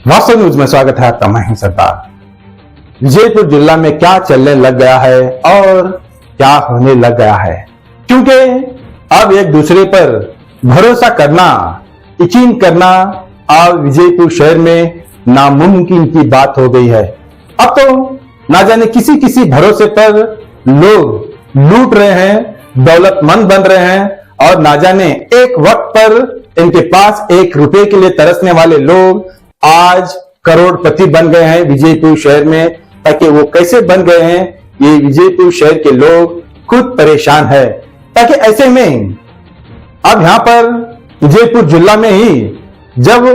वास्तव न्यूज में स्वागत है आपका। मैं हूं सरदार। विजयपुर जिला में क्या चलने लग गया है और क्या होने लग गया है, क्योंकि अब एक दूसरे पर भरोसा करना, यकीन करना अब विजयपुर शहर में नामुमकिन की बात हो गई है। अब तो ना जाने किसी किसी भरोसे पर लोग लूट रहे हैं, दौलतमंद बन रहे हैं और ना जाने एक वक्त पर इनके पास एक रुपए के लिए तरसने वाले लोग आज करोड़पति बन गए हैं विजयपुर शहर में। ताकि वो कैसे बन गए हैं, ये विजयपुर शहर के लोग खुद परेशान है। ताकि ऐसे में अब यहां पर विजयपुर जिला में ही जब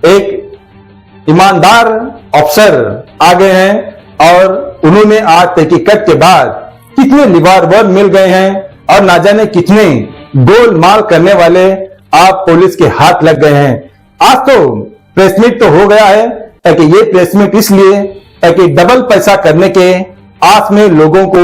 एक ईमानदार अफसर आ गए हैं और उन्होंने आज तहकीकात के बाद कितने लिवारवर मिल गए हैं और ना जाने कितने गोलमाल करने वाले आप पुलिस के हाथ लग गए हैं। आज तो प्रेस मीट तो हो गया है, ताकि ये प्रेस मीट इसलिए ताकि डबल पैसा करने के आस में लोगों को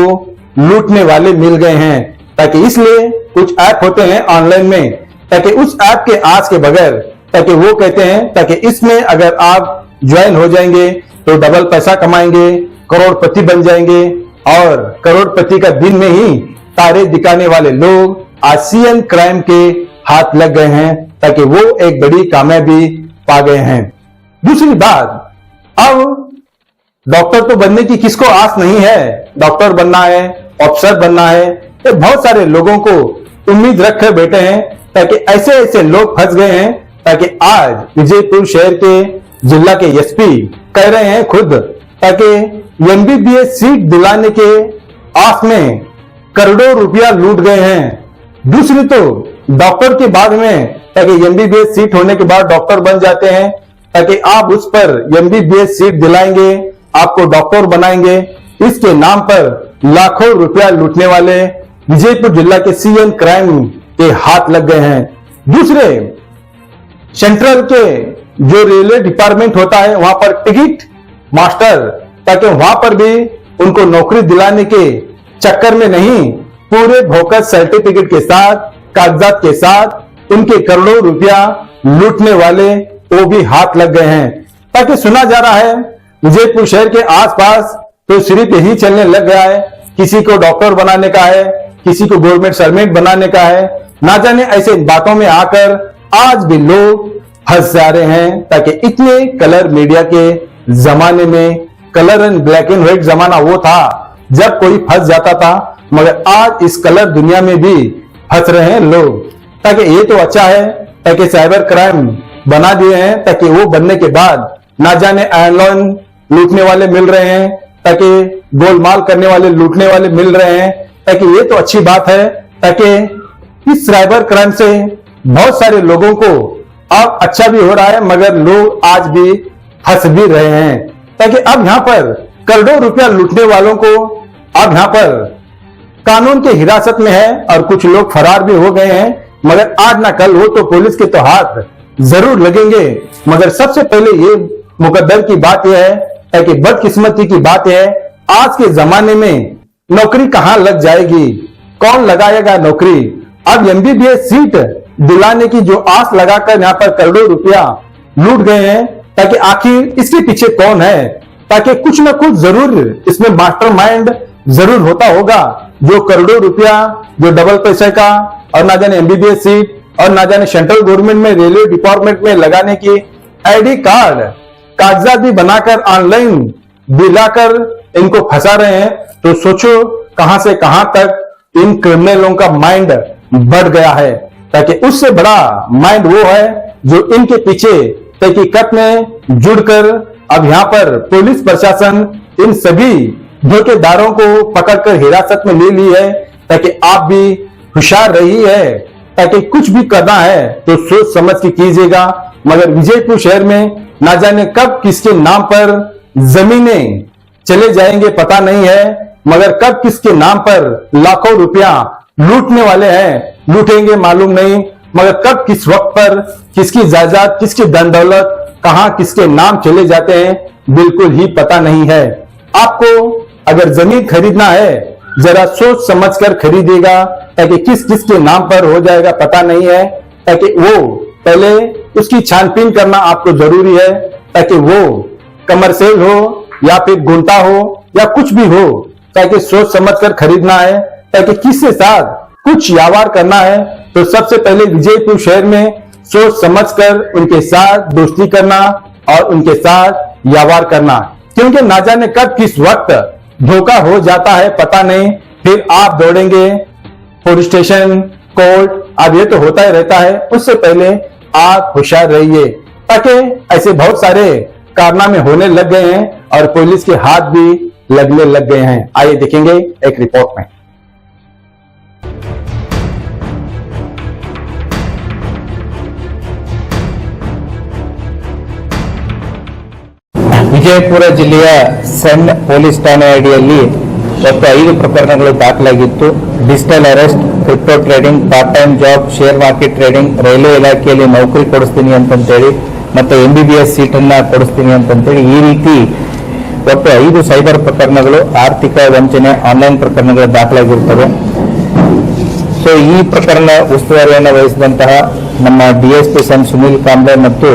लूटने वाले मिल गए हैं। ताकि इसलिए कुछ ऐप होते हैं ऑनलाइन में, ताकि उस ऐप के आस के बगैर ताकि वो कहते हैं ताकि इसमें अगर आप ज्वाइन हो जाएंगे तो डबल पैसा कमाएंगे, करोड़पति बन जाएंगे। और करोड़पति का दिन में ही तारे दिखाने वाले लोग आज सीएन क्राइम के हाथ लग गए हैं, ताकि वो एक बड़ी कामयाबी पा गए हैं। दूसरी बात, अब डॉक्टर तो बनने की किसको आस नहीं है, डॉक्टर बनना है, अफसर बनना है, ये बहुत सारे लोगों को उम्मीद रखकर बैठे हैं। ताकि ऐसे ऐसे लोग फंस गए हैं, ताकि आज विजयपुर शहर के जिला के एसपी कह रहे हैं खुद, ताकि एमबीबीएस सीट दिलाने के आस में करोड़ों रुपया लूट गए हैं। दूसरी तो डॉक्टर के बाद में ताकि एमबीबीएस सीट होने के बाद डॉक्टर बन जाते हैं, ताकि आप उस पर एमबीबीएस सीट दिलाएंगे, आपको डॉक्टर बनाएंगे, इसके नाम पर लाखों रुपया लूटने वाले विजयपुर जिला के सीएन क्राइम के हाथ लग गए हैं। दूसरे, सेंट्रल के जो रेलवे डिपार्टमेंट होता है वहां पर टिकट मास्टर, ताकि वहां पर भी उनको नौकरी दिलाने के चक्कर में नहीं, पूरे भोकस सर्टिफिकेट के साथ, कागजात के साथ उनके करोड़ों रुपया लूटने वाले वो भी हाथ लग गए हैं। ताकि सुना जा रहा है विजयपुर शहर के आसपास तो सिर्फ यही चलने लग गया है, किसी को डॉक्टर बनाने का है, किसी को गवर्नमेंट सर्वेंट बनाने का है, ना जाने ऐसे बातों में आकर आज भी लोग फंस जा रहे हैं। ताकि इतने कलर मीडिया के जमाने में, colour and black and white जमाना वो था जब कोई फंस जाता था, मगर आज इस कलर दुनिया में भी फंस रहे हैं लोग। ताकि ये तो अच्छा है ताकि साइबर क्राइम बना दिए हैं, ताकि वो बनने के बाद ना जाने आयरन लूटने वाले मिल रहे हैं, ताकि गोलमाल करने वाले लूटने वाले मिल रहे हैं। ताकि ये तो अच्छी बात है, ताकि इस साइबर क्राइम से बहुत सारे लोगों को अब अच्छा भी हो रहा है, मगर लोग आज भी फंस भी रहे हैं। ताकि अब यहां पर करोड़ों रुपया लूटने वालों को अब यहां पर कानून के हिरासत में है और कुछ लोग फरार भी हो गए हैं, मगर आज ना कल वो तो पुलिस के तो हाथ जरूर लगेंगे। मगर सबसे पहले ये मुकद्दर की बात यह है, ताकि बदकिस्मती की बात है, आज के जमाने में नौकरी कहां लग जाएगी, कौन लगाएगा नौकरी। अब एमबीबीएस सीट दिलाने की जो आस लगाकर यहाँ पर करोड़ों रुपया लूट गए हैं, ताकि आखिर इसके पीछे कौन है। ताकि कुछ ना कुछ जरूर इसमें मास्टरमाइंड जरूर होता होगा, जो करोड़ों रुपया जो डबल पैसे का और ना जाने एमबीबीएस सीट और ना जाने सेंट्रल गवर्नमेंट में रेलवे डिपार्टमेंट में लगाने की आईडी कार्ड कागजात भी बनाकर ऑनलाइन दिलाकर इनको फंसा रहे हैं। तो सोचो कहां से कहां तक इन क्रिमिनलों का माइंड बढ़ गया है। ताकि उससे बड़ा माइंड वो है जो इनके पीछे तहकीकात में जुड़कर अब यहां पर पुलिस प्रशासन इन सभी धोखेदारों को पकड़कर हिरासत में ले ली है। ताकि आप भी होशियार रही है, ताकि कुछ भी करना है तो सोच समझ के कीजिएगा। मगर विजयपुर शहर में ना जाने कब किसके नाम पर जमीनें चले जाएंगे पता नहीं है, मगर कब किसके नाम पर लाखों रुपया लूटने वाले हैं, लूटेंगे मालूम नहीं। मगर कब किस वक्त पर किसकी जायदाद, किसकी धन दौलत कहां किसके नाम चले जाते हैं बिल्कुल ही पता नहीं है। आपको अगर जमीन खरीदना है जरा सोच समझकर खरीदेगा, ताकि किस किस के नाम पर हो जाएगा पता नहीं है। ताकि वो पहले उसकी छानबीन करना आपको जरूरी है। ताकि वो कमर्शियल हो या फिर गुंटा हो या कुछ भी हो, ताकि सोच समझकर खरीदना है, ताकि किसके साथ कुछ व्यवहार करना है तो सबसे पहले विजयपुर शहर में सोच समझकर उनके साथ दोस्ती करना और उनके साथ व्यवहार करना, क्योंकि ना जाने कब किस वक्त धोखा हो जाता है पता नहीं, फिर आप दौड़ेंगे पुलिस स्टेशन, कोर्ट, अब ये तो होता ही रहता है। उससे पहले आप होशियार रहिए, ताकि ऐसे बहुत सारे कारनामे होने लग गए हैं और पुलिस के हाथ भी लगने लग गए हैं। आइए देखेंगे एक रिपोर्ट में। ವಿಜಯಪುರ ಜಿಲ್ಲೆಯ ಸಣ್ಣ ಪೊಲೀಸ್ ಠಾಣೆ ಅಡಿಯಲ್ಲಿ ಒಟ್ಟು 5 ಪ್ರಕರಣಗಳು ದಾಖಲಾಗಿತ್ತು. Digital arrest, crypto trading, part time job, share market trading, railway ಇಲಾಖೆಯಲ್ಲಿ ನೌಕರಿ ಕೊಡಿಸ್ತೀನಿ ಅಂತಂತೇಳಿ, ಮತ್ತೆ MBBS ಸೀಟನ್ನ ಕೊಡಿಸ್ತೀನಿ ಅಂತಂತೇಳಿ ಈ ರೀತಿ ಒಟ್ಟು 5 ಸೈಬರ್ ಪ್ರಕರಣಗಳು, ಆರ್ಥಿಕ ವಂಚನೆ, ಆನ್ಲೈನ್ ಪ್ರಕರಣಗಳು ದಾಖಲಾಗಿರ್ತವೆ. ಸೊ ಈ ಪ್ರಕರಣ ಉಸ್ತುವಾರಿಯನ್ನು ವಹಿಸಿದಂತಹ ನಮ್ಮ DSP ಸನ್ ಸುನೀಲ್ ಕಾಂಬ್ಳೆ ಮತ್ತು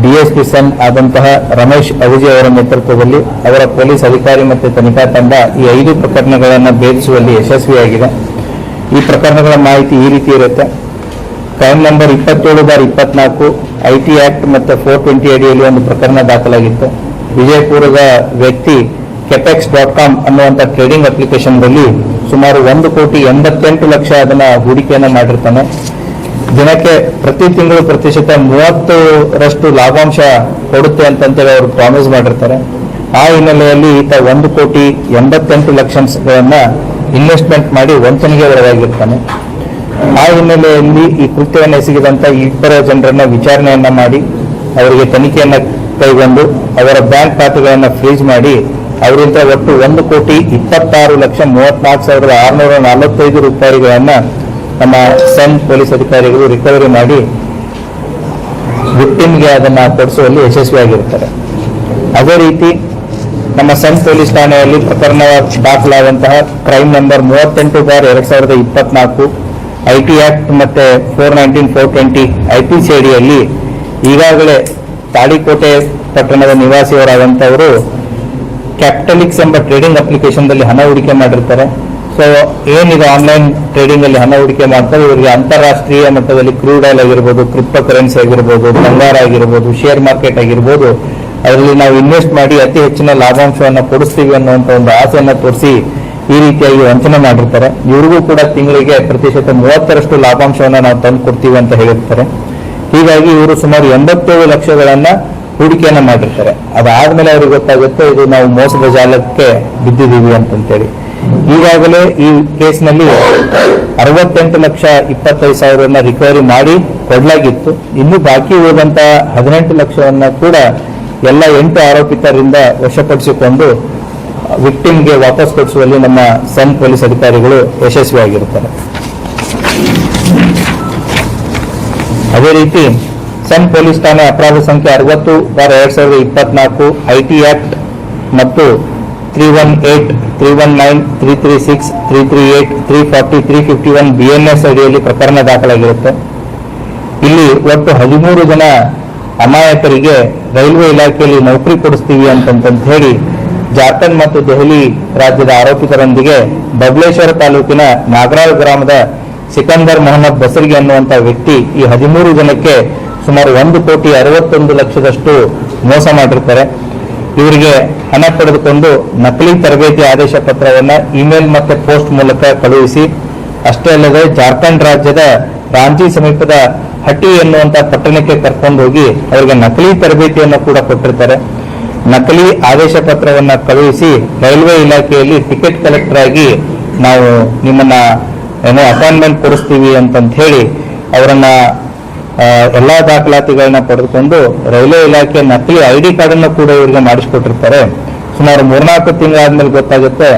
DSP ಸನ್ ಆದಂತಹ ರಮೇಶ್ ಅವುಜಿ ಅವರ ನೇತೃತ್ವದಲ್ಲಿ ಅವರ ಪೊಲೀಸ್ ಅಧಿಕಾರಿ ಮತ್ತು ತನಿಖಾ ತಂಡ ಈ 5 ಪ್ರಕರಣಗಳನ್ನು ಭೇದಿಸುವಲ್ಲಿ ಯಶಸ್ವಿಯಾಗಿದೆ. ಈ ಪ್ರಕರಣಗಳ ಮಾಹಿತಿ ಈ ರೀತಿ ಇರುತ್ತೆ. ಕ್ರೈಮ್ ನಂಬರ್ 27/24 IT ಆಕ್ಟ್ ಮತ್ತು 420 ಅಡಿಯಲ್ಲಿ ಒಂದು ಪ್ರಕರಣ ದಾಖಲಾಗಿತ್ತು. ವಿಜಯಪುರದ ವ್ಯಕ್ತಿ kepex.com ಅನ್ನುವಂಥ ಟ್ರೇಡಿಂಗ್ ಅಪ್ಲಿಕೇಶನ್ದಲ್ಲಿ ಸುಮಾರು 1,88,00,000 ಅದನ್ನ ಹೂಡಿಕೆಯನ್ನು ಮಾಡಿರ್ತಾನೆ. ದಿನಕ್ಕೆ ಪ್ರತಿ ತಿಂಗಳು ಪ್ರತಿಶತ 30% ಲಾಭಾಂಶ ಕೊಡುತ್ತೆ ಅಂತಂತೇಳಿ ಅವರು ಪ್ರಾಮಿಸ್ ಮಾಡಿರ್ತಾರೆ. ಆ ಹಿನ್ನೆಲೆಯಲ್ಲಿ ಈತ 1,88,00,000 ಇನ್ವೆಸ್ಟ್ಮೆಂಟ್ ಮಾಡಿ ವಂಚನೆಗೆ ಒಳಗಾಗಿರ್ತಾನೆ. ಆ ಹಿನ್ನೆಲೆಯಲ್ಲಿ ಈ ಕೃತ್ಯವನ್ನು ಎಸಗಿದಂತ 2 ಜನರನ್ನ ವಿಚಾರಣೆಯನ್ನ ಮಾಡಿ ಅವರಿಗೆ ತನಿಖೆಯನ್ನ ಕೈಗೊಂಡು ಅವರ ಬ್ಯಾಂಕ್ ಖಾತೆಗಳನ್ನು ಫ್ರೀಜ್ ಮಾಡಿ ಅವರಿಂದ ಒಟ್ಟು 1,26,34,645 ರೂಪಾಯಿಗಳನ್ನ ನಮ್ಮ ಸನ್ ಪೊಲೀಸ್ ಅಧಿಕಾರಿಗಳು ರಿಕವರಿ ಮಾಡಿ ವಿಕ್ಟಿಮ್ಗೆ ಅದನ್ನ ಕೊಡಿಸುವಲ್ಲಿ ಯಶಸ್ವಿಯಾಗಿರ್ತಾರೆ. ಅದೇ ರೀತಿ ನಮ್ಮ ಸನ್ ಪೊಲೀಸ್ ಠಾಣೆಯಲ್ಲಿ ಪ್ರಕರಣ ದಾಖಲಾದಂತಹ ಕ್ರೈಮ್ ನಂಬರ್ 38/2024 IT ಆಕ್ಟ್ ಮತ್ತೆ 419, 420 IPC ಅಡಿಯಲ್ಲಿ ಈಗಾಗಲೇ ತಾಳಿಕೋಟೆ ಪಟ್ಟಣದ ನಿವಾಸಿಯವರಾದಂತವರು ಕ್ಯಾಪಿಟಲಿಕ್ಸ್ ಎಂಬ ಟ್ರೇಡಿಂಗ್ ಅಪ್ಲಿಕೇಶನ್ದಲ್ಲಿ ಹಣ ಹೂಡಿಕೆ ಮಾಡಿರ್ತಾರೆ. ಸೊ ಏನಿದೆ ಆನ್ಲೈನ್ ಟ್ರೇಡಿಂಗ್ ಅಲ್ಲಿ ಹಣ ಹೂಡಿಕೆ ಮಾಡ್ತಾರೆ, ಇವರಿಗೆ ಅಂತಾರಾಷ್ಟ್ರೀಯ ಮಟ್ಟದಲ್ಲಿ ಕ್ರೂಡ್ ಆಯಿಲ್ ಆಗಿರ್ಬೋದು, ಕ್ರಿಪ್ಟೋ ಕರೆನ್ಸಿ ಆಗಿರ್ಬೋದು, ಬಂಗಾರ ಆಗಿರ್ಬೋದು, ಶೇರ್ ಮಾರ್ಕೆಟ್ ಆಗಿರ್ಬೋದು, ಅದರಲ್ಲಿ ನಾವು ಇನ್ವೆಸ್ಟ್ ಮಾಡಿ ಅತಿ ಹೆಚ್ಚಿನ ಲಾಭಾಂಶವನ್ನು ಕೊಡಿಸ್ತೀವಿ ಅನ್ನುವಂಥ ಒಂದು ಆಸೆಯನ್ನು ತೋರಿಸಿ ಈ ರೀತಿಯಾಗಿ ವಂಚನೆ ಮಾಡಿರ್ತಾರೆ. ಇವರಿಗೂ ಕೂಡ ತಿಂಗಳಿಗೆ ಪ್ರತಿಶತ 30% ಲಾಭಾಂಶವನ್ನು ನಾವು ತಂದು ಕೊಡ್ತೀವಿ ಅಂತ ಹೇಳಿರ್ತಾರೆ. ಹೀಗಾಗಿ ಇವರು ಸುಮಾರು 87 ಲಕ್ಷಗಳನ್ನ ಹೂಡಿಕೆಯನ್ನ ಮಾಡಿರ್ತಾರೆ. ಅದಾದ್ಮೇಲೆ ಅವ್ರಿಗೆ ಗೊತ್ತಾಗುತ್ತೆ ಇದು ನಾವು ಮೋಸದ ಜಾಲಕ್ಕೆ ಬಿದ್ದಿದ್ದೀವಿ ಅಂತಂತೇಳಿ. ಈಗಾಗಲೇ ಈ ಕೇಸ್ನಲ್ಲಿ 68,25,000 ರಿಕವರಿ ಮಾಡಿ ಕೊಡಲಾಗಿತ್ತು. ಇನ್ನು ಬಾಕಿ ಉಳಿದಂತ 18 ಲಕ್ಷವನ್ನ ಕೂಡ ಎಲ್ಲ 8 ಆರೋಪಿತರಿಂದ ವಶಪಡಿಸಿಕೊಂಡು ವಿಕ್ಟಿಮ್ಗೆ ವಾಪಸ್ ಕೊಡಿಸುವಲ್ಲಿ ನಮ್ಮ ಸನ್ ಪೊಲೀಸ್ ಅಧಿಕಾರಿಗಳು ಯಶಸ್ವಿಯಾಗಿರುತ್ತಾರೆ. ಅದೇ ರೀತಿ ಸನ್ ಪೊಲೀಸ್ ಠಾಣೆ ಅಪರಾಧ ಸಂಖ್ಯೆ 60/2024 IT ಆಕ್ಟ್ ಮತ್ತು 318, 319, 336, 338, 340, 351 BNS ಅಡಿಯಲ್ಲಿ ಪ್ರಕರಣ ದಾಖಲಾಗಿರುತ್ತೆ. ಇಲ್ಲಿ ಒಟ್ಟು 13 ಜನ ಅಮಾಯಕರಿಗೆ ರೈಲ್ವೆ ಇಲಾಖೆಯಲ್ಲಿ ನೌಕರಿ ಕೊಡಿಸ್ತೀವಿ ಅಂತಂತ ಹೇಳಿ ಜಾರ್ಖಂಡ್ ಮತ್ತು ದೆಹಲಿ ರಾಜ್ಯದ ಆರೋಪಿತರೊಂದಿಗೆ ಬಬಲೇಶ್ವರ ತಾಲೂಕಿನ ನಾಗರಾಳ್ ಗ್ರಾಮದ ಸಿಕಂದರ್ ಮೊಹಮ್ಮದ್ ಬಸರ್ಗಿ ಅನ್ನುವಂಥ ವ್ಯಕ್ತಿ ಈ 13 ಜನಕ್ಕೆ ಸುಮಾರು 1,61,00,000 ಮೋಸ ಮಾಡಿರ್ತಾರೆ. ಇವರಿಗೆ ಹಣ ಪಡೆದುಕೊಂಡು ನಕಲಿ ತರಬೇತಿ ಆದೇಶ ಪತ್ರವನ್ನ ಇಮೇಲ್ ಮತ್ತೆ ಪೋಸ್ಟ್ ಮೂಲಕ ಕಳುಹಿಸಿ, ಅಷ್ಟೇ ಅಲ್ಲದೆ ಜಾರ್ಖಂಡ್ ರಾಜ್ಯದ ರಾಂಚಿ ಸಮೀಪದ ಹಟ್ಟಿ ಎನ್ನುವಂತ ಪಟ್ಟಣಕ್ಕೆ ಕರ್ಕೊಂಡು ಹೋಗಿ ಅವರಿಗೆ ನಕಲಿ ತರಬೇತಿಯನ್ನು ಕೂಡ ಕೊಟ್ಟಿರ್ತಾರೆ. ನಕಲಿ ಆದೇಶ ಪತ್ರವನ್ನ ಕಳುಹಿಸಿ ರೈಲ್ವೆ ಇಲಾಖೆಯಲ್ಲಿ ಟಿಕೆಟ್ ಕಲೆಕ್ಟರ್ ಆಗಿ ನಾವು ನಿಮ್ಮನ್ನ ಅಪಾಯಿಂಟ್ಮೆಂಟ್ ಕೊಡಿಸ್ತೀವಿ ಅಂತಂತ ಹೇಳಿ ಅವರನ್ನ ಎಲ್ಲಾ ದಾಖಲಾತಿಗಳನ್ನ ಪಡೆದುಕೊಂಡು ರೈಲ್ವೆ ಇಲಾಖೆ ನಕಲಿ ID ಕಾರ್ಡ್ ಅನ್ನು ಕೂಡ ಇವರಿಗೆ ಮಾಡಿಸಿಕೊಟ್ಟಿರ್ತಾರೆ. ಸುಮಾರು 3-4 ತಿಂಗಳಾದ್ಮೇಲೆ ಗೊತ್ತಾಗುತ್ತೆ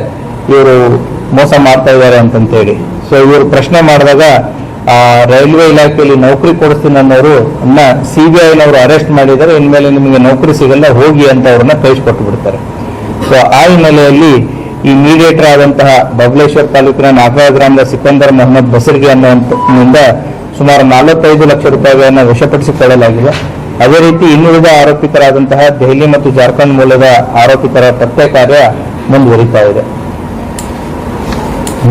ಇವರು ಮೋಸ ಮಾಡ್ತಾ ಇದ್ದಾರೆ ಅಂತಂತೇಳಿ. ಸೊ ಇವರು ಪ್ರಶ್ನೆ ಮಾಡಿದಾಗ ರೈಲ್ವೆ ಇಲಾಖೆಯಲ್ಲಿ ನೌಕರಿ ಕೊಡಿಸ್ತೀನಿ ಅನ್ನೋರು CBIನವರು ಅರೆಸ್ಟ್ ಮಾಡಿದರೆ, ಇನ್ಮೇಲೆ ನಿಮಗೆ ನೌಕರಿ ಸಿಗಲ್ಲ ಹೋಗಿ ಅಂತ ಅವ್ರನ್ನ ಕಳಿಸ್ಕೊಟ್ಟು ಬಿಡ್ತಾರೆ. ಸೊ ಆ ಹಿನ್ನೆಲೆಯಲ್ಲಿ ಈ ಮೀಡಿಯೇಟರ್ ಆದಂತಹ ಬಬಲೇಶ್ವರ್ ತಾಲೂಕಿನ ನಾಗರಾಳ್ ಗ್ರಾಮದ ಸಿಕಂದರ್ ಮೊಹಮ್ಮದ್ ಬಸರ್ಗಿ ಅನ್ನುವಂತ ಸುಮಾರು 45 ಲಕ್ಷ ರೂಪಾಯಿಗಳನ್ನು ವಶಪಡಿಸಿಕೊಳ್ಳಲಾಗಿದೆ. ಅದೇ ರೀತಿ ಇನ್ನುಳಿದ ಆರೋಪಿತರಾದಂತಹ ದೆಹಲಿ ಮತ್ತು ಜಾರ್ಖಂಡ್ ಮೂಲದ ಆರೋಪಿತರ ಪತ್ತೆ ಕಾರ್ಯ ಮುಂದುವರಿತಾ ಇದೆ.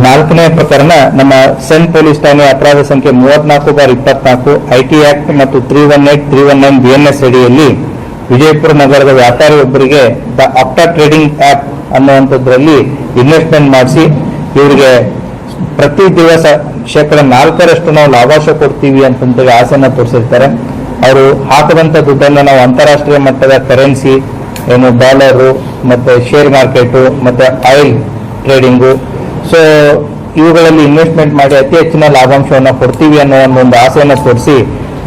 4ನೇ ಪ್ರಕರಣ ನಮ್ಮ ಸೆಂಟ್ ಪೊಲೀಸ್ ಠಾಣೆ ಅಪರಾಧ ಸಂಖ್ಯೆ 34/24 ಐಟಿ ಆಕ್ಟ್ ಮತ್ತು 318, 319 BNS ಅಡಿಯಲ್ಲಿ ವಿಜಯಪುರ ನಗರದ ವ್ಯಾಪಾರಿಯೊಬ್ಬರಿಗೆ ದ ಅಪ್ಟಾ ಟ್ರೇಡಿಂಗ್ ಆಪ್ ಅನ್ನುವಂಥದ್ರಲ್ಲಿ ಇನ್ವೆಸ್ಟ್ಮೆಂಟ್ ಮಾಡಿಸಿ ಇವರಿಗೆ ಪ್ರತಿ ದಿವಸ 4% ನಾವು ಲಾಭಾಂಶ ಕೊಡ್ತೀವಿ ಅಂತಂತೇಳಿ ಆಸೆನ ತೋರಿಸಿರ್ತಾರೆ. ಅವರು ಹಾಕದಂತ ದುಡ್ಡನ್ನು ನಾವು ಅಂತಾರಾಷ್ಟ್ರೀಯ ಮಟ್ಟದ ಕರೆನ್ಸಿ ಏನು ಡಾಲರು ಮತ್ತೆ ಶೇರ್ ಮಾರ್ಕೆಟು ಮತ್ತೆ ಆಯಿಲ್ ಟ್ರೇಡಿಂಗು ಸೊ ಇವುಗಳಲ್ಲಿ ಇನ್ವೆಸ್ಟ್ಮೆಂಟ್ ಮಾಡಿ ಅತಿ ಹೆಚ್ಚಿನ ಲಾಭಾಂಶವನ್ನು ಕೊಡ್ತೀವಿ ಅನ್ನೋ ಒಂದು ಆಸೆಯನ್ನು ತೋರಿಸಿ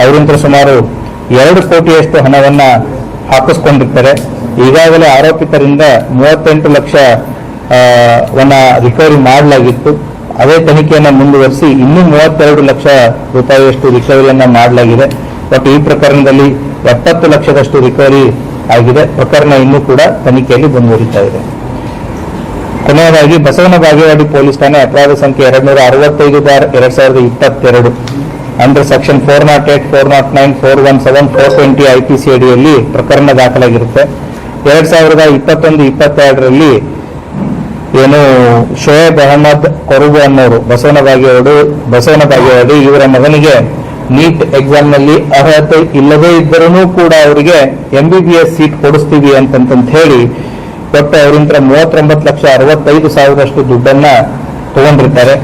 ಅವರಿಂದ ಸುಮಾರು 2 ಕೋಟಿಯಷ್ಟು ಹಣವನ್ನ ಹಾಕಿಸ್ಕೊಂಡಿರ್ತಾರೆ. ಈಗಾಗಲೇ ಆರೋಪಿತರಿಂದ 38 ಲಕ್ಷ ರಿಕವರಿ ಮಾಡಲಾಗಿತ್ತು. ಅದೇ ತನಿಖೆಯನ್ನು ಮುಂದುವರಿಸಿ ಇನ್ನೂ 32 ಲಕ್ಷ ರೂಪಾಯಿಯಷ್ಟು ರಿಕವರಿಯನ್ನ ಮಾಡಲಾಗಿದೆ. ಬಟ್ ಈ ಪ್ರಕರಣದಲ್ಲಿ 70 ಲಕ್ಷದಷ್ಟು ರಿಕವರಿ ಆಗಿದೆ. ಪ್ರಕರಣ ಇನ್ನೂ ಕೂಡ ತನಿಖೆಯಲ್ಲಿ ಮುಂದುವರಿತಾ ಇದೆ. ಕೊನೆಯದಾಗಿ ಬಸವನ ಬಾಗೇವಾಡಿ ಪೊಲೀಸ್ ಠಾಣೆ ಅಪರಾಧ ಸಂಖ್ಯೆ 265/2022 ಅಂಡರ್ ಸೆಕ್ಷನ್ 408, 409, 417, 420 IPC ಅಡಿಯಲ್ಲಿ ಪ್ರಕರಣ ದಾಖಲಾಗಿರುತ್ತೆ. 2021-22ರಲ್ಲಿ ಏನು ಶೋಯಬ್ ಅಹಮದ್ ಕೊರಬು ಅನ್ನೋರು ಬಸವನ ಬಾಗೇವಾಡಿ ಇವರ ಮಗನಿಗೆ ನೀಟ್ ಎಕ್ಸಾಮ್ ನಲ್ಲಿ ಅರ್ಹತೆ ಇಲ್ಲದೇ ಇದ್ದರೂ ಕೂಡ ಅವರಿಗೆ MBBS ಸೀಟ್ ಕೊಡಿಸ್ತೀವಿ ಅಂತಂತ ಹೇಳಿ ಒಟ್ಟು ಅವರಿಂದ 39,65,000 ದುಡ್ಡನ್ನ ತಗೊಂಡಿರ್ತಾರೆ.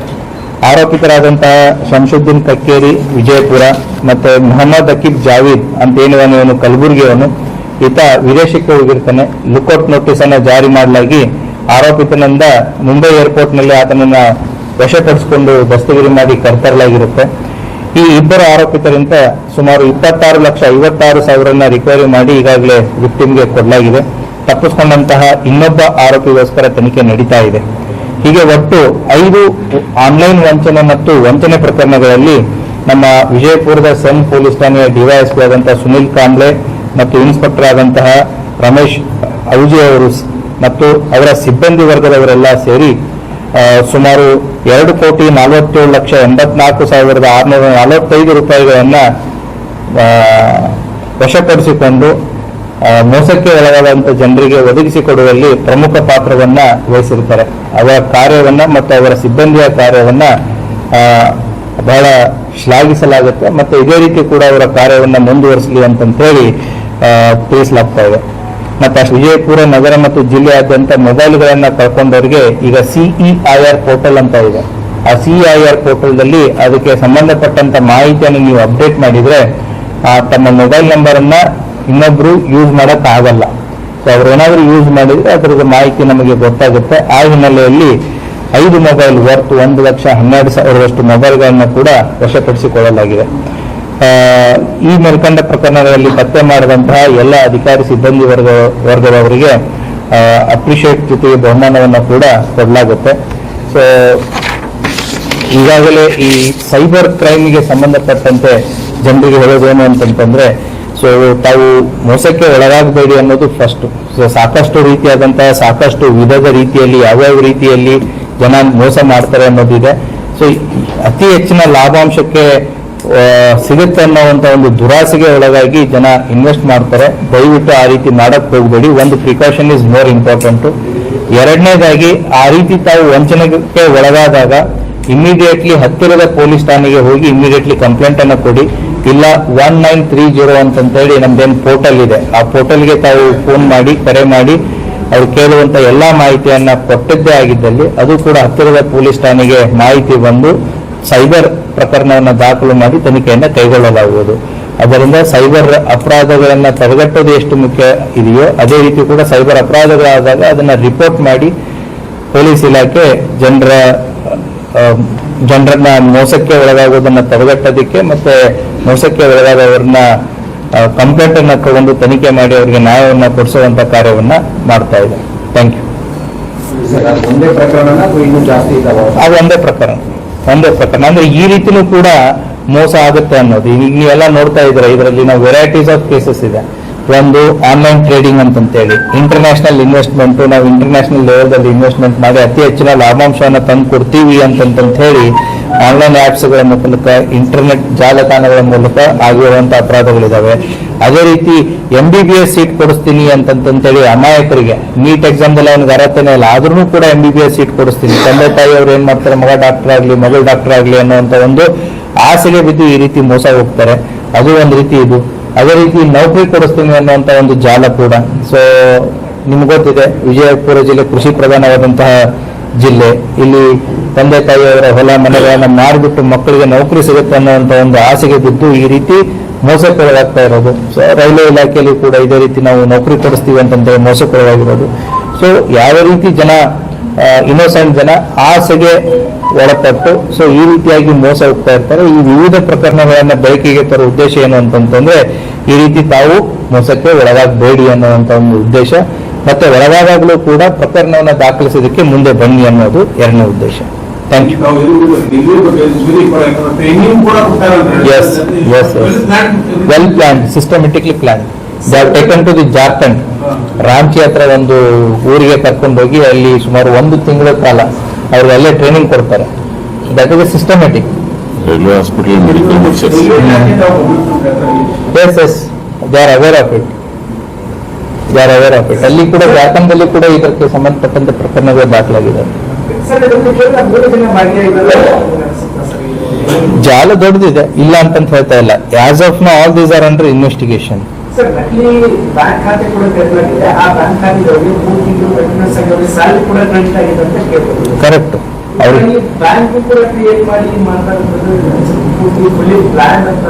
ಆರೋಪಿತರಾದಂತಹ ಶಂಶುದ್ದೀನ್ ಕಕ್ಕೇರಿ ವಿಜಯಪುರ ಮತ್ತೆ ಮೊಹಮ್ಮದ್ ಅಕೀಬ್ ಜಾವೀದ್ ಅಂತ ಏನಿವನು ಕಲಬುರಗಿಯವನು, ಈತ ವಿದೇಶಕ್ಕೆ ಹೋಗಿರ್ತಾನೆ. ಲುಕೌಟ್ ನೋಟಿಸ್ ಅನ್ನ ಜಾರಿ ಮಾಡಲಾಗಿ ಆರೋಪಿತನಿಂದ ಮುಂಬೈ ಏರ್ಪೋರ್ಟ್ ನಲ್ಲಿ ಆತನನ್ನ ವಶಪಡಿಸಿಕೊಂಡು ದಸ್ತಗಿರಿ ಮಾಡಿ ಕರೆತರಲಾಗಿರುತ್ತೆ. ಈ ಇಬ್ಬರು ಆರೋಪಿತರಿಂದ ಸುಮಾರು 26,56,000 ರಿಕವರಿ ಮಾಡಿ ಈಗಾಗಲೇ ವಿಕ್ಟಿಮ್ಗೆ ಕೊಡಲಾಗಿದೆ. ತಪ್ಪಿಸಿಕೊಂಡಂತಹ ಇನ್ನೊಬ್ಬ ಆರೋಪಿಗೋಸ್ಕರ ತನಿಖೆ ನಡೀತಾ ಇದೆ. ಹೀಗೆ ಒಟ್ಟು 5 ಆನ್ಲೈನ್ ವಂಚನೆ ಮತ್ತು ವಂಚನೆ ಪ್ರಕರಣಗಳಲ್ಲಿ ನಮ್ಮ ವಿಜಯಪುರದ ಸೆನ್ ಪೊಲೀಸ್ ಠಾಣೆಯ ಡಿವೈಎಸ್ಪಿ ಆದಂತಹ ಸುನಿಲ್ ಕಾಂಬ್ಳೆ ಮತ್ತು ಇನ್ಸ್ಪೆಕ್ಟರ್ ಆದಂತಹ ರಮೇಶ್ ಔಜಿ ಅವರು ಮತ್ತು ಅವರ ಸಿಬ್ಬಂದಿ ವರ್ಗದವರೆಲ್ಲ ಸೇರಿ ಸುಮಾರು 2,47,84,645 ರೂಪಾಯಿಗಳನ್ನ ವಶಪಡಿಸಿಕೊಂಡು ಮೋಸಕ್ಕೆ ಒಳಗಾದಂತಹ ಜನರಿಗೆ ಒದಗಿಸಿಕೊಡುವಲ್ಲಿ ಪ್ರಮುಖ ಪಾತ್ರವನ್ನ ವಹಿಸಿರ್ತಾರೆ. ಅವರ ಕಾರ್ಯವನ್ನ ಮತ್ತು ಅವರ ಸಿಬ್ಬಂದಿಯ ಕಾರ್ಯವನ್ನ ಬಹಳ ಶ್ಲಾಘಿಸಲಾಗುತ್ತೆ. ಮತ್ತೆ ಇದೇ ರೀತಿ ಕೂಡ ಅವರ ಕಾರ್ಯವನ್ನ ಮುಂದುವರಿಸಲಿ ಅಂತ ಹೇಳಿ ತಿಳಿಸಲಾಗ್ತಾ ಇದೆ. ಮತ್ತೆ ವಿಜಯಪುರ ನಗರ ಮತ್ತು ಜಿಲ್ಲೆಯಾದ್ಯಂತ ಮೊಬೈಲ್ಗಳನ್ನ ಕಳ್ಕೊಂಡವರಿಗೆ ಈಗ CEIR ಪೋರ್ಟಲ್ ಅಂತ ಇದೆ. ಆ CEIR ಪೋರ್ಟಲ್ನಲ್ಲಿ ಅದಕ್ಕೆ ಸಂಬಂಧಪಟ್ಟಂತ ಮಾಹಿತಿಯನ್ನು ನೀವು ಅಪ್ಡೇಟ್ ಮಾಡಿದ್ರೆ ತಮ್ಮ ಮೊಬೈಲ್ ನಂಬರ್ ಅನ್ನ ಇನ್ನೊಬ್ರು ಯೂಸ್ ಮಾಡಕ್ ಆಗಲ್ಲ. ಸೊ ಅವ್ರು ಏನಾದ್ರೂ ಯೂಸ್ ಮಾಡಿದ್ರೆ ಅದರದ ಮಾಹಿತಿ ನಮಗೆ ಗೊತ್ತಾಗುತ್ತೆ. ಆ ಹಿನ್ನೆಲೆಯಲ್ಲಿ 5 ಮೊಬೈಲ್ ವರ್ತ್ 1,12,000 ಮೊಬೈಲ್ಗಳನ್ನ ಕೂಡ ವಶಪಡಿಸಿಕೊಳ್ಳಲಾಗಿದೆ. ಈ ಮೇಲ್ಕಂಡ ಪ್ರಕರಣಗಳಲ್ಲಿ ಪತ್ತೆ ಮಾಡಿದಂತಹ ಎಲ್ಲ ಅಧಿಕಾರಿ ಸಿಬ್ಬಂದಿ ವರ್ಗದವರಿಗೆ ಅಪ್ರಿಷಿಯೇಟ್ ಜೊತೆಗೆ ಬಹುಮಾನವನ್ನು ಕೂಡ ಕೊಡಲಾಗುತ್ತೆ. ಸೊ ಈಗಾಗಲೇ ಈ ಸೈಬರ್ ಕ್ರೈಮ್ಗೆ ಸಂಬಂಧಪಟ್ಟಂತೆ ಜನರಿಗೆ ಹೇಳೋದೇನು ಅಂತಂತಂದ್ರೆ ಸೊ ತಾವು ಮೋಸಕ್ಕೆ ಒಳಗಾಗಬೇಡಿ ಅನ್ನೋದು ಫಸ್ಟ್. ಸೊ ಸಾಕಷ್ಟು ರೀತಿಯಾದಂತಹ ಸಾಕಷ್ಟು ವಿಧದ ರೀತಿಯಲ್ಲಿ ಯಾವ್ಯಾವ ರೀತಿಯಲ್ಲಿ ಜನ ಮೋಸ ಮಾಡ್ತಾರೆ ಅನ್ನೋದಿದೆ. ಸೊ ಅತಿ ಹೆಚ್ಚಿನ ಲಾಭಾಂಶಕ್ಕೆ ಸಿಗುತ್ತೆ ಅನ್ನೋವಂಥ ಒಂದು ದುರಾಸೆಗೆ ಒಳಗಾಗಿ ಜನ ಇನ್ವೆಸ್ಟ್ ಮಾಡ್ತಾರೆ. ದಯವಿಟ್ಟು ಆ ರೀತಿ ಮಾಡಕ್ ಹೋಗಬೇಡಿ. ಒಂದು ಪ್ರಿಕಾಷನ್ ಇಸ್ ಮೋರ್ ಇಂಪಾರ್ಟೆಂಟು. ಎರಡನೇದಾಗಿ ಆ ರೀತಿ ತಾವು ವಂಚನೆಗೆ ಒಳಗಾದಾಗ ಇಮಿಡಿಯೇಟ್ಲಿ ಹತ್ತಿರದ ಪೊಲೀಸ್ ಠಾಣೆಗೆ ಹೋಗಿ ಇಮಿಡಿಯೇಟ್ಲಿ ಕಂಪ್ಲೇಂಟ್ ಅನ್ನು ಕೊಡಿ. ಇಲ್ಲ 1930 ಅಂತೇಳಿ ನಮ್ದೇನು ಪೋರ್ಟಲ್ ಇದೆ, ಆ ಪೋರ್ಟಲ್ಗೆ ತಾವು ಫೋನ್ ಮಾಡಿ ಕರೆ ಮಾಡಿ ಅವ್ರು ಕೇಳುವಂತ ಎಲ್ಲಾ ಮಾಹಿತಿಯನ್ನ ಕೊಟ್ಟಿದ್ದೇ ಆಗಿದ್ದಲ್ಲಿ ಅದು ಕೂಡ ಹತ್ತಿರದ ಪೊಲೀಸ್ ಠಾಣೆಗೆ ಮಾಹಿತಿ ಬಂದು ಸೈಬರ್ ಪ್ರಕರಣವನ್ನು ದಾಖಲು ಮಾಡಿ ತನಿಖೆಯನ್ನು ಕೈಗೊಳ್ಳಲಾಗುವುದು. ಅದರಿಂದ ಸೈಬರ್ ಅಪರಾಧಗಳನ್ನ ತಡೆಗಟ್ಟೋದು ಎಷ್ಟು ಮುಖ್ಯ ಇದೆಯೋ ಅದೇ ರೀತಿ ಕೂಡ ಸೈಬರ್ ಅಪರಾಧಗಳಾದಾಗ ಅದನ್ನ ರಿಪೋರ್ಟ್ ಮಾಡಿ ಪೊಲೀಸ್ ಇಲಾಖೆ ಜನರನ್ನ ಮೋಸಕ್ಕೆ ಒಳಗಾಗೋದನ್ನ ತಡೆಗಟ್ಟೋದಕ್ಕೆ ಮತ್ತೆ ಮೋಸಕ್ಕೆ ಒಳಗಾದವರನ್ನ ಕಂಪ್ಲೇಂಟ್ ಅನ್ನ ತಗೊಂಡು ತನಿಖೆ ಮಾಡಿ ಅವರಿಗೆ ನ್ಯಾಯವನ್ನ ಕೊಡಿಸುವಂತ ಕಾರ್ಯವನ್ನ ಮಾಡ್ತಾ ಇದೆ. Thank you. ಒಂದೇ ಪ್ರಕರಣ ಇನ್ನೂ ಜಾಸ್ತಿ ಇದಾವೆ? ಅದು ಒಂದೇ ಪ್ರಕರಣ ಅಂದ್ರೆ ಈ ರೀತಿನೂ ಕೂಡ ಮೋಸ ಆಗುತ್ತೆ ಅನ್ನೋದು ಈಗ ನೀವೆಲ್ಲ ನೋಡ್ತಾ ಇದ್ರೆ. ಇದರಲ್ಲಿ ನಾವು ವೆರೈಟೀಸ್ ಆಫ್ ಕೇಸಸ್ ಇದೆ. ಒಂದು ಆನ್ಲೈನ್ ಟ್ರೇಡಿಂಗ್ ಅಂತಂತೇಳಿ ಇಂಟರ್ನ್ಯಾಷನಲ್ ಇನ್ವೆಸ್ಟ್ಮೆಂಟ್, ನಾವು ಇಂಟರ್ನ್ಯಾಷನಲ್ ಲೆವೆಲ್ದಲ್ಲಿ ಇನ್ವೆಸ್ಟ್ಮೆಂಟ್ ಮಾಡಿ ಅತಿ ಹೆಚ್ಚಿನ ಲಾಭಾಂಶವನ್ನು ತಂದು ಕೊಡ್ತೀವಿ ಅಂತಂತ ಹೇಳಿ ಆನ್ಲೈನ್ ಆ್ಯಪ್ಸ್ಗಳ ಮೂಲಕ, ಇಂಟರ್ನೆಟ್ ಜಾಲತಾಣಗಳ ಮೂಲಕ ಆಗಿರುವಂತಹ ಅಪರಾಧಗಳಿದಾವೆ. ಅದೇ ರೀತಿ MBBS ಸೀಟ್ ಕೊಡಿಸ್ತೀನಿ ಅಂತಂತೇಳಿ ಅಮಾಯಕರಿಗೆ ನೀಟ್ ಎಕ್ಸಾಮ್ದಲ್ಲಿ ಅವನಿಗೆ ಅರ್ಹತೆನೇ ಇಲ್ಲ, ಆದ್ರೂ ಕೂಡ MBBS ಸೀಟ್ ಕೊಡಿಸ್ತೀನಿ, ತಂದೆ ತಾಯಿ ಅವ್ರು ಏನ್ ಮಾಡ್ತಾರೆ, ಮಗ ಡಾಕ್ಟರ್ ಆಗ್ಲಿ ಮಗಳು ಡಾಕ್ಟರ್ ಆಗ್ಲಿ ಅನ್ನುವಂತ ಒಂದು ಆಸೆಗೆ ಬಿದ್ದು ಈ ರೀತಿ ಮೋಸ ಹೋಗ್ತಾರೆ. ಅದು ಒಂದು ರೀತಿ ಇದು. ಅದೇ ರೀತಿ ನೌಕರಿ ಕೊಡಿಸ್ತೀನಿ ಅನ್ನುವಂತ ಒಂದು ಜಾಲ ಕೂಡ. ಸೊ ನಿಮ್ಗೆ ಗೊತ್ತಿದೆ, ವಿಜಯಪುರ ಜಿಲ್ಲೆ ಕೃಷಿ ಪ್ರಧಾನವಾದಂತಹ ಜಿಲ್ಲೆ. ಇಲ್ಲಿ ತಂದೆ ತಾಯಿಯವರ ಹೊಲ ಮನೆಗಳನ್ನ ಮಾರಿಬಿಟ್ಟು ಮಕ್ಕಳಿಗೆ ನೌಕರಿ ಸಿಗುತ್ತೆ ಅನ್ನುವಂತ ಒಂದು ಆಸೆಗೆ ಬಿದ್ದು ಈ ರೀತಿ ಮೋಸಕ್ಕೊಳಗಾಗ್ತಾ ಇರೋದು. ಸೊ ರೈಲ್ವೆ ಇಲಾಖೆಯಲ್ಲಿ ಕೂಡ ಇದೇ ರೀತಿ ನಾವು ನೌಕರಿ ಕೊಡಿಸ್ತೀವಿ ಅಂತಂದ್ರೆ ಮೋಸಕ್ಕೊಳಗಾಗಿರೋದು. ಸೊ ಯಾವ ರೀತಿ ಜನ ಇನ್ನೋಸೆಂಟ್ ಜನ ಆಸೆಗೆ ಒಳಪಟ್ಟು ಸೊ ಈ ರೀತಿಯಾಗಿ ಮೋಸ ಹೋಗ್ತಾ ಇರ್ತಾರೆ. ಈ ವಿವಿಧ ಪ್ರಕರಣಗಳನ್ನ ಬೆಳಕಿಗೆ ತರುವ ಉದ್ದೇಶ ಏನು ಅಂತಂತಂದ್ರೆ ಈ ರೀತಿ ತಾವು ಮೋಸಕ್ಕೆ ಒಳಗಾಗಬೇಡಿ ಅನ್ನುವಂತ ಒಂದು ಉದ್ದೇಶ, ಮತ್ತೆ ಒಳಗಾಗಲೂ ಕೂಡ ಪ್ರಕರಣವನ್ನು ದಾಖಲಿಸೋದಕ್ಕೆ ಮುಂದೆ ಬನ್ನಿ ಅನ್ನೋದು ಎರಡನೇ ಉದ್ದೇಶ. Thank you. Yes, yes, yes. Well planned, systematically planned. They have taken to the Jharkhand. Ranchi ಹತ್ರ ಒಂದು ಊರಿಗೆ ಕರ್ಕೊಂಡು ಹೋಗಿ ಅಲ್ಲಿ ಸುಮಾರು 1 ತಿಂಗಳ ಕಾಲ ಅವ್ರಿಗೆ ಅಲ್ಲೇ ಟ್ರೈನಿಂಗ್ ಕೊಡ್ತಾರೆ. That is systematic. Railway hospital medical mixers. Yes, yes. They are aware of it. They are aware of it. ಅಲ್ಲಿ ಕೂಡ ಜಾರ್ಖಂಡಲ್ಲಿ ಕೂಡ ಇದಕ್ಕೆ ಸಂಬಂಧಪಟ್ಟಂತ ಪ್ರಕರಣಗಳು ದಾಖಲಾಗಿದೆ. ಜಾಲ ದೊಡ್ಡದಿದೆ, ಇಲ್ಲ ಅಂತ ಹೇಳ್ತಾ ಇಲ್ಲ. As of now all these are under investigation. Bank ಖಾತೆ ಕೂಡ ತೆರೆದಿದೆ. ಆ ಬ್ಯಾಂಕ್ ಖಾತೆಗಳಿಗೆ 3 ತಿಂಗಳು ಕಂಟಿನ್ಯೂಸ್ ಆಗಿ ಅವರಿಗೆ ಸ್ಯಾಲರಿ ಕೂಡ ಕ್ರೆಡಿಟ್ ಆಗಿದೆ ಅಂತ ಕೇಳ್ಬೋದು. ಕರೆಕ್ಟ್. ಅವ್ರಿಗೆ ಬ್ಯಾಂಕ್ ಕೂಡ ಕ್ರಿಯೇಟ್ ಮಾಡಿ ಮಾತಾಡೋದು ಫುಲ್ಲಿ ಪ್ಲಾನ್ ಅಂತ.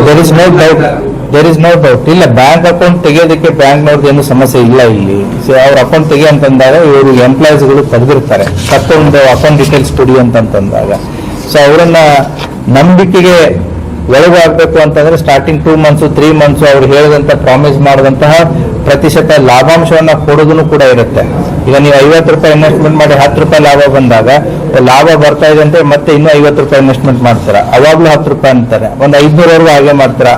There is no doubt, there is no doubt. ಇಲ್ಲ, ಬ್ಯಾಂಕ್ ಅಕೌಂಟ್ ತೆಗೆಯೋದಕ್ಕೆ ಬ್ಯಾಂಕ್ನವ್ರದ್ದು ಏನು ಸಮಸ್ಯೆ ಇಲ್ಲ ಇಲ್ಲಿ. ಅವ್ರ ಅಕೌಂಟ್ ತೆಗಿ ಅಂತಂದಾಗ ಇವರು ಎಂಪ್ಲಾಯೀಸ್ಗಳು ತೆಗೆದಿರ್ತಾರೆ, ಕತ್ತೊಂದು ಅಕೌಂಟ್ ಡೀಟೇಲ್ಸ್ ಕೊಡಿ ಅಂತಂದಾಗ ಸೊ ಅವರನ್ನ ನಂಬಿಕೆಗೆ ಒಳಗಾಗಬೇಕು ಅಂತಂದ್ರೆ ಸ್ಟಾರ್ಟಿಂಗ್ 2 months 3 months ಅವ್ರು ಹೇಳಿದಂತ ಪ್ರಾಮಿಸ್ ಮಾಡಿದಂತಹ ಪ್ರತಿಶತ ಲಾಭಾಂಶವನ್ನ ಕೊಡೋದನ್ನು ಕೂಡ ಇರುತ್ತೆ. ಈಗ ನೀವು 50 ರೂಪಾಯಿ ಇನ್ವೆಸ್ಟ್ಮೆಂಟ್ ಮಾಡಿ 10 ರೂಪಾಯಿ ಲಾಭ ಬಂದಾಗ ಲಾಭ ಬರ್ತಾ ಇದೆ ಅಂತ ಮತ್ತೆ ಇನ್ನೂ 50 ರೂಪಾಯಿ ಇನ್ವೆಸ್ಟ್ಮೆಂಟ್ ಮಾಡ್ತಾರೆ, ಅವಾಗ್ಲೂ 10 ರೂಪಾಯಿ ಅಂತಾರೆ. ಒಂದು 500 ಹಾಗೆ ಮಾಡ್ತಾರೆ.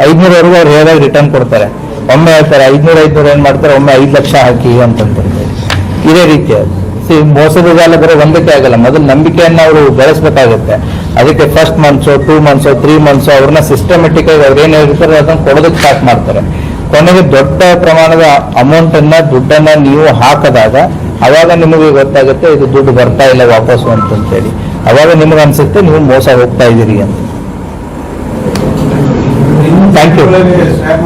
500 ಅವ್ರು ಹೇಳಿದಾಗ ರಿಟರ್ನ್ ಕೊಡ್ತಾರೆ. ಒಮ್ಮೆ ಹೇಳ್ತಾರೆ 500 ಏನ್ ಮಾಡ್ತಾರೆ, ಒಮ್ಮೆ 5 ಲಕ್ಷ ಹಾಕಿ ಅಂತಂತಾರೆ. ಇದೇ ರೀತಿ ಮೋಸದ ಜಾಲ ಬರೋ ಒಂದಕ್ಕೆ ಆಗಲ್ಲ. ಮೊದಲು ನಂಬಿಕೆಯನ್ನ ಅವರು ಬೆಳೆಸಬೇಕಾಗುತ್ತೆ. ಅದಕ್ಕೆ ಫಸ್ಟ್ ಮಂತ್ಸು 2 months 3 months ಅವ್ರನ್ನ ಸಿಸ್ಟಮೆಟಿಕ್ ಆಗಿ ಅವ್ರು ಏನ್ ಹೇಳ್ತಾರೆ ಅದನ್ನ ಕೊಡೋದಕ್ಕೆ ಸ್ಟಾರ್ಟ್ ಮಾಡ್ತಾರೆ. ಕೊನೆಗೆ ದೊಡ್ಡ ಪ್ರಮಾಣದ ಅಮೌಂಟ್ ಅನ್ನ ದುಡ್ಡನ್ನ ನೀವು ಹಾಕದಾಗ ಅವಾಗ ನಿಮಗೆ ಗೊತ್ತಾಗುತ್ತೆ ಇದು ದುಡ್ಡು ಬರ್ತಾ ಇಲ್ಲ ವಾಪಸ್ಸು ಅಂತೇಳಿ. ಅವಾಗ ನಿಮಗೆ ಅನ್ಸುತ್ತೆ ನೀವು ಮೋಸ ಹೋಗ್ತಾ ಇದ್ದೀರಿ ಅಂತ. Thank you.